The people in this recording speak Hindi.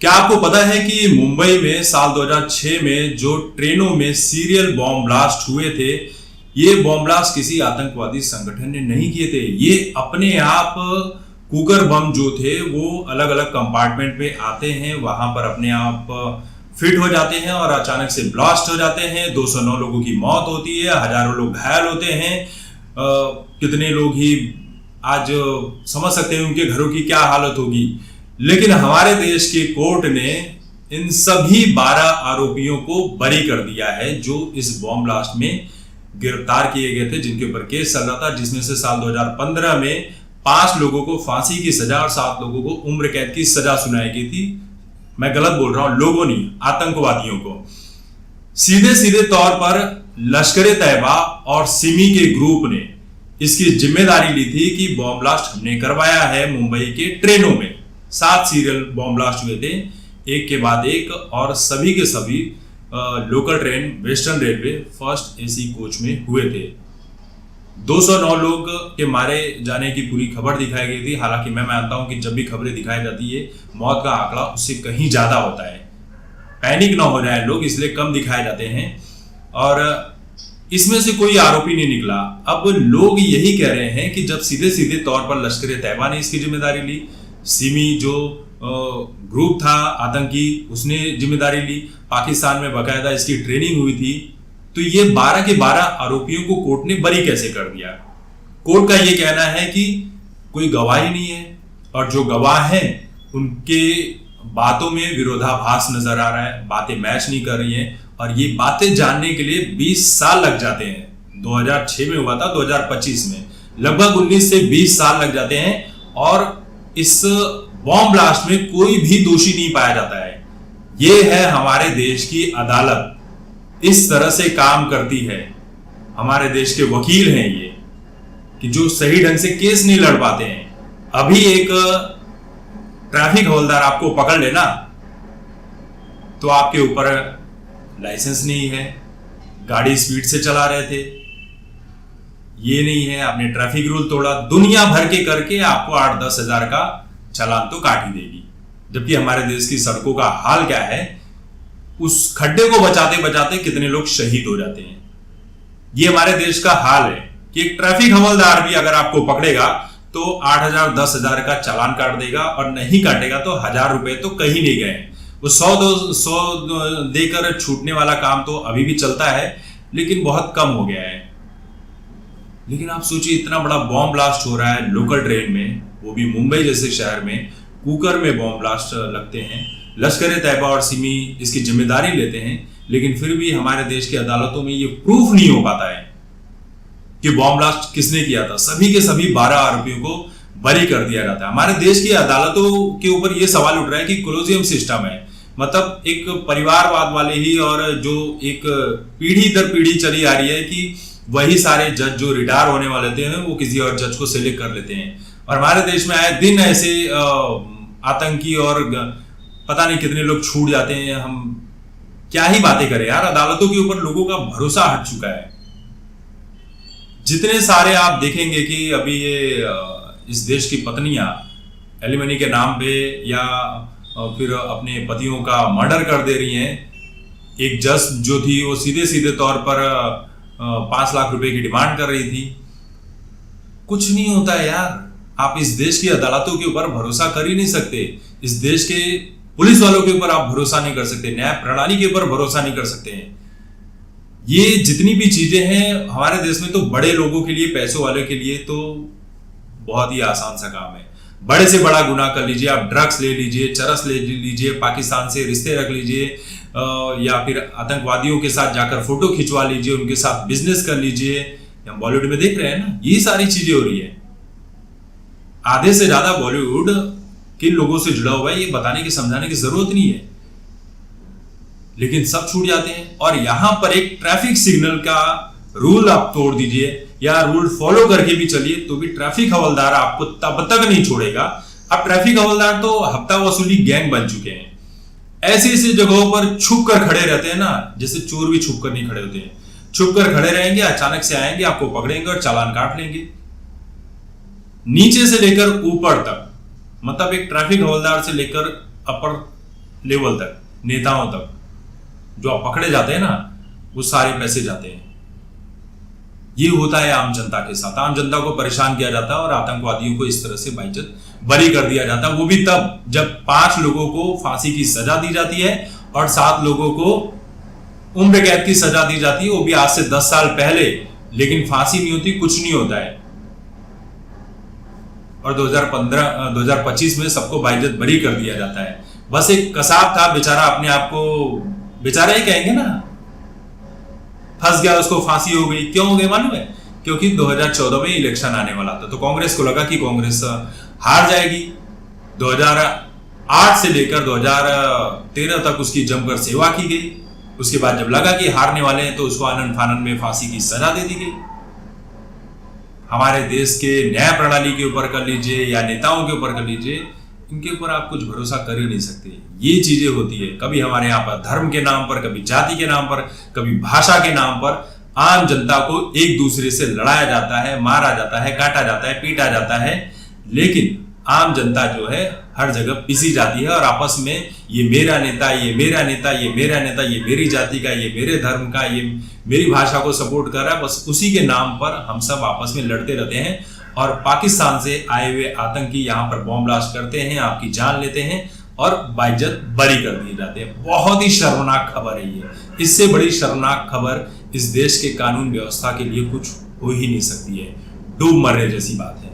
क्या आपको पता है कि मुंबई में साल 2006 में जो ट्रेनों में सीरियल बॉम्ब ब्लास्ट हुए थे, ये बॉम्ब ब्लास्ट किसी आतंकवादी संगठन ने नहीं किए थे। ये अपने आप कुकर बम जो थे वो अलग अलग कंपार्टमेंट पे आते हैं, वहां पर अपने आप फिट हो जाते हैं और अचानक से ब्लास्ट हो जाते हैं। 209 लोगों की मौत होती है, हजारों लोग घायल होते हैं। कितने लोग ही आज समझ सकते हैं उनके घरों की क्या हालत होगी। लेकिन हमारे देश के कोर्ट ने इन सभी 12 आरोपियों को बरी कर दिया है जो इस बॉम्ब ब्लास्ट में गिरफ्तार किए गए थे, जिनके ऊपर केस चल रहा था, जिसमें से साल 2015 में 5 लोगों को फांसी की सजा और 7 लोगों को उम्र कैद की सजा सुनाई गई थी। मैं गलत बोल रहा हूं, लोगों नहीं, आतंकवादियों को। सीधे सीधे तौर पर लश्कर तैयबा और सिमी के ग्रुप ने इसकी जिम्मेदारी ली थी कि बॉम्ब ब्लास्ट हमने करवाया है। मुंबई के ट्रेनों में 7 सीरियल बॉम्ब ब्लास्ट हुए थे, एक के बाद एक, और सभी के सभी local train western railway first AC coach में हुए थे। 209 लोग के मारे जाने की पूरी खबर दिखाई गई थी। हालांकि मैं मानता हूं कि जब भी खबरें दिखाई जाती है, मौत का आंकड़ा उससे कहीं ज्यादा होता है। पैनिक ना हो जाए लोग, इसलिए कम दिखाए जाते हैं। और इसमें से कोई आरोपी नहीं निकला। अब लोग यही कह रहे हैं कि जब सीधे सीधे तौर पर लश्कर तैयबा ने इसकी जिम्मेदारी ली, सिमी जो ग्रुप था आतंकी उसने जिम्मेदारी ली, पाकिस्तान में बाकायदा इसकी ट्रेनिंग हुई थी, तो ये 12 के 12 आरोपियों को कोर्ट ने बरी कैसे कर दिया? कोर्ट का ये कहना है कि कोई गवाह ही नहीं है और जो गवाह हैं उनके बातों में विरोधाभास नजर आ रहा है, बातें मैच नहीं कर रही हैं, और ये बातें जानने के लिए 20 साल लग जाते हैं। 2006 में हुआ था, 2025 में लगभग 19 से 20 साल लग जाते हैं और इस बॉम्ब ब्लास्ट में कोई भी दोषी नहीं पाया जाता है। ये है हमारे देश की अदालत, इस तरह से काम करती है। हमारे देश के वकील हैं ये, कि जो सही ढंग से केस नहीं लड़ पाते हैं। अभी एक ट्रैफिक हवलदार आपको पकड़ लेना तो आपके ऊपर लाइसेंस नहीं है, गाड़ी स्पीड से चला रहे थे, ये नहीं है, आपने ट्रैफिक रूल तोड़ा, दुनिया भर के करके आपको 8-10 हजार का चालान तो काट ही देगी। जबकि हमारे देश की सड़कों का हाल क्या है, उस खड्डे को बचाते बचाते कितने लोग शहीद हो जाते हैं। ये हमारे देश का हाल है कि एक ट्रैफिक हवलदार भी अगर आपको पकड़ेगा तो 8,000-10,000 का चालान काट देगा, और नहीं काटेगा तो 1,000 रुपए तो कहीं नहीं गए। वो 100 देकर छूटने वाला काम तो अभी भी चलता है, लेकिन बहुत कम हो गया है। लेकिन आप सोचिए, इतना बड़ा बॉम्ब ब्लास्ट हो रहा है लोकल ट्रेन में, वो भी मुंबई जैसे शहर में, कुकर में बॉम्ब ब्लास्ट लगते हैं। लश्कर तैयबा और सिमी इसकी जिम्मेदारी लेते हैं, लेकिन फिर भी हमारे देश की अदालतों में ये प्रूफ नहीं हो पाता है कि बॉम्ब ब्लास्ट किसने किया था। सभी के सभी 12 आरोपियों को बरी कर दिया जाता है। हमारे देश की अदालतों के ऊपर यह सवाल उठ रहा है कि कोलोजियम सिस्टम है, मतलब एक परिवारवाद वाले ही, और जो एक पीढ़ी दर पीढ़ी चली आ रही है कि वही सारे जज जो रिटायर होने वाले थे वो किसी और जज को सिलेक्ट कर लेते हैं। और हमारे देश में आए दिन ऐसे आतंकी और पता नहीं कितने लोग छूट जाते हैं। हम क्या ही बातें करें यार, अदालतों के ऊपर लोगों का भरोसा हट चुका है। जितने सारे आप देखेंगे कि अभी ये इस देश की पत्नियां एलिमनी के नाम पे या फिर अपने पतियों का मर्डर कर दे रही हैं। एक जज जो थी वो सीधे सीधे तौर पर 5 लाख रुपए की डिमांड कर रही थी। कुछ नहीं होता है यार, आप इस देश की अदालतों के ऊपर भरोसा कर ही नहीं सकते। इस देश के पुलिस वालों के ऊपर आप भरोसा नहीं कर सकते, न्याय प्रणाली के ऊपर भरोसा नहीं कर सकते हैं। ये जितनी भी चीजें हैं हमारे देश में, तो बड़े लोगों के लिए, पैसों वाले के लिए तो बहुत ही आसान सा काम है। बड़े से बड़ा गुनाह कर लीजिए, आप ड्रग्स ले लीजिए, चरस ले लीजिए, पाकिस्तान से रिश्ते रख लीजिए, या फिर आतंकवादियों के साथ जाकर फोटो खिंचवा लीजिए, उनके साथ बिजनेस कर लीजिए। हम बॉलीवुड में देख रहे हैं ना, ये सारी चीजें हो रही है। आधे से ज्यादा बॉलीवुड किन लोगों से जुड़ा हुआ है ये बताने की, समझाने की जरूरत नहीं है, लेकिन सब छूट जाते हैं। और यहां पर एक ट्रैफिक सिग्नल का रूल आप तोड़ दीजिए या रूल फॉलो करके भी चलिए तो भी ट्रैफिक हवलदार आपको तब तक नहीं छोड़ेगा। अब ट्रैफिक हवलदार तो हफ्ता वसूली गैंग बन चुके हैं। ऐसी ऐसी जगहों पर छुप कर खड़े रहते हैं ना, जैसे चोर भी छुप कर नहीं खड़े होते हैं। छुप कर खड़े रहेंगे, अचानक से आएंगे, आपको पकड़ेंगे और चालान काट लेंगे। नीचे से लेकर ऊपर तक, मतलब एक ट्रैफिक हवलदार से लेकर अपर लेवल तक, नेताओं तक जो आप पकड़े जाते हैं ना, वो सारे पैसे जाते हैं। ये होता है आम जनता के साथ। आम जनता को परेशान किया जाता है और आतंकवादियों को इस तरह से बाइज्जत बरी कर दिया जाता है, वो भी तब जब 5 लोगों को फांसी की सजा दी जाती है और 7 लोगों को उम्र कैद की सजा दी जाती है, वो भी आज से 10 साल पहले। लेकिन फांसी नहीं होती, कुछ नहीं होता है। और 2025 में सबको बाइज्जत बरी कर दिया जाता है। बस एक कसाब था बेचारा, अपने आप को बेचारा ही कहेंगे ना, फंस गया, उसको फांसी हो गई। क्यों हो गई मालूम है? क्योंकि 2014 में इलेक्शन आने वाला था, तो कांग्रेस को लगा कि कांग्रेस हार जाएगी। 2008 से लेकर 2013 तक उसकी जमकर सेवा की गई। उसके बाद जब लगा कि हारने वाले हैं तो उसको आनन फानन में फांसी की सजा दे दी गई। हमारे देश के न्याय प्रणाली के ऊपर कर लीजिए या नेताओं के ऊपर कर लीजिए, इनके ऊपर आप कुछ भरोसा कर ही नहीं सकते। ये चीजें होती है, कभी हमारे यहाँ पर धर्म के नाम पर, कभी जाति के नाम पर, कभी भाषा के नाम पर आम जनता को एक दूसरे से लड़ाया जाता है, मारा जाता है, काटा जाता है, पीटा जाता है। लेकिन आम जनता जो है हर जगह पिसी जाती है और आपस में ये मेरा नेता, ये मेरा नेता, ये मेरा नेता, ये मेरी जाति का, ये मेरे धर्म का, ये मेरी भाषा को सपोर्ट कर रहा है। बस उसी के नाम पर हम सब आपस में लड़ते रहते हैं और पाकिस्तान से आए हुए आतंकी यहाँ पर बॉम्ब ब्लास्ट करते हैं, आपकी जान लेते हैं और बाइज्जत बरी कर दिए जाते हैं। बहुत ही शर्मनाक खबर है ये। इससे बड़ी शर्मनाक खबर इस देश के कानून व्यवस्था के लिए कुछ हो ही नहीं सकती है। डूब मरने जैसी बात है।